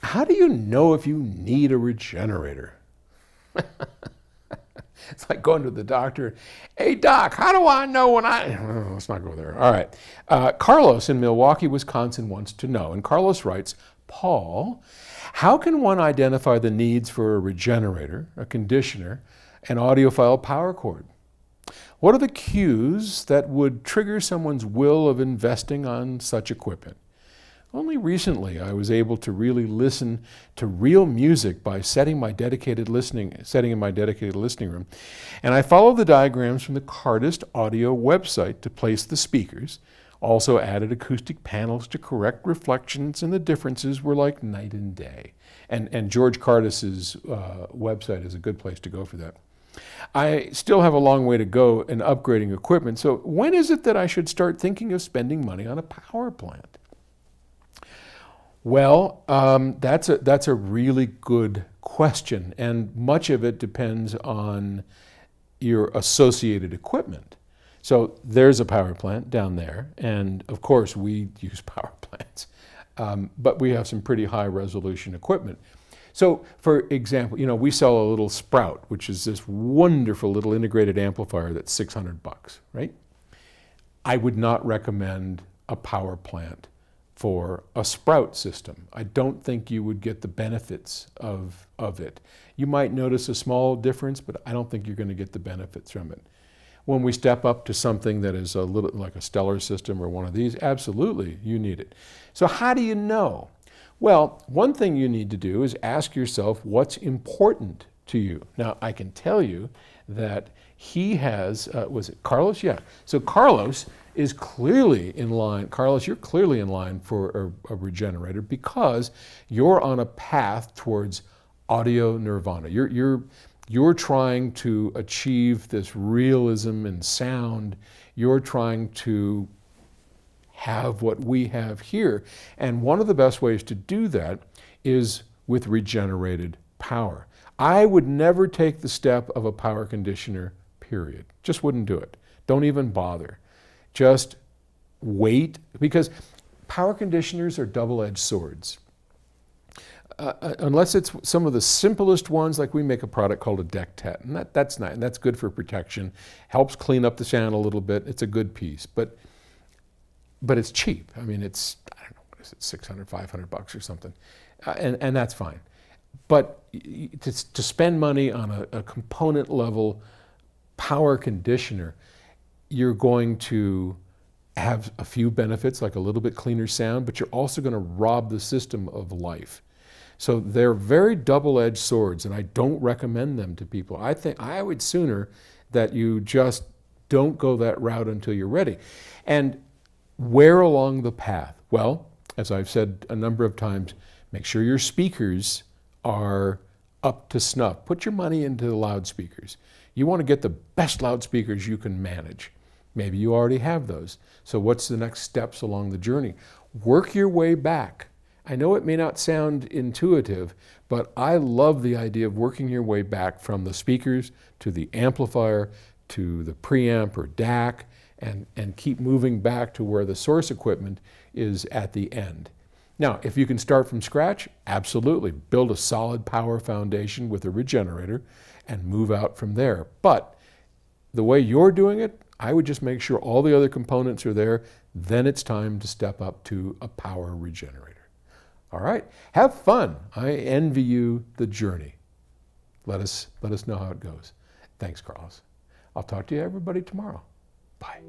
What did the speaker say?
How do you know if you need a regenerator? It's like going to the doctor. Hey, doc, how do I know when let's not go there. All right. Carlos in Milwaukee, Wisconsin wants to know, and Carlos writes, Paul, how can one identify the needs for a regenerator, a conditioner, an audiophile power cord? What are the cues that would trigger someone's will of investing on such equipment? Only recently I was able to really listen to real music by setting in my dedicated listening room, and I followed the diagrams from the Cardist audio website to place the speakers, also added acoustic panels to correct reflections, and the differences were like night and day. And George Cardist's website is a good place to go for that. I still have a long way to go in upgrading equipment, so when is it that I should start thinking of spending money on a power plant? Well, that's a really good question, and much of it depends on your associated equipment. So there's a power plant down there, and of course we use power plants, but we have some pretty high resolution equipment. So for example, we sell a little Sprout, which is this wonderful little integrated amplifier that's $600, right? I would not recommend a power plant for a Sprout system. I don't think you would get the benefits of it. You might notice a small difference, but I don't think you're going to get the benefits from it. When we step up to something that is a little like a Stellar system or one of these, absolutely, you need it. So how do you know? Well, one thing you need to do is ask yourself what's important to you. Now, I can tell you that he has, was it Carlos? Yeah. So Carlos is clearly in line. Carlos, you're clearly in line for a regenerator because you're on a path towards audio nirvana. You're trying to achieve this realism in sound. You're trying to have what we have here. And one of the best ways to do that is with regenerated power. I would never take the step of a power conditioner, period. Just wouldn't do it. Don't even bother. Just wait, because power conditioners are double-edged swords. Unless it's some of the simplest ones, like we make a product called a Dectet, and that's nice, and that's good for protection, helps clean up the sound a little bit, it's a good piece, but it's cheap. I mean, it's, I don't know, what is it, $600, $500 or something, and that's fine. But to spend money on a component level power conditioner, you're going to have a few benefits, like a little bit cleaner sound, but you're also going to rob the system of life. So they're very double-edged swords, and I don't recommend them to people. I think I would sooner that you just don't go that route until you're ready. And where along the path? Well, as I've said a number of times, make sure your speakers are up to snuff. Put your money into the loudspeakers. You want to get the best loudspeakers you can manage. Maybe you already have those. So what's the next steps along the journey? Work your way back. I know it may not sound intuitive, but I love the idea of working your way back from the speakers to the amplifier to the preamp or DAC, and keep moving back to where the source equipment is at the end. Now, if you can start from scratch, absolutely. Build a solid power foundation with a regenerator and move out from there. But the way you're doing it, I would just make sure all the other components are there. Then it's time to step up to a power regenerator. All right, have fun. I envy you the journey. Let us know how it goes. Thanks, Carlos. I'll talk to you everybody tomorrow. Bye.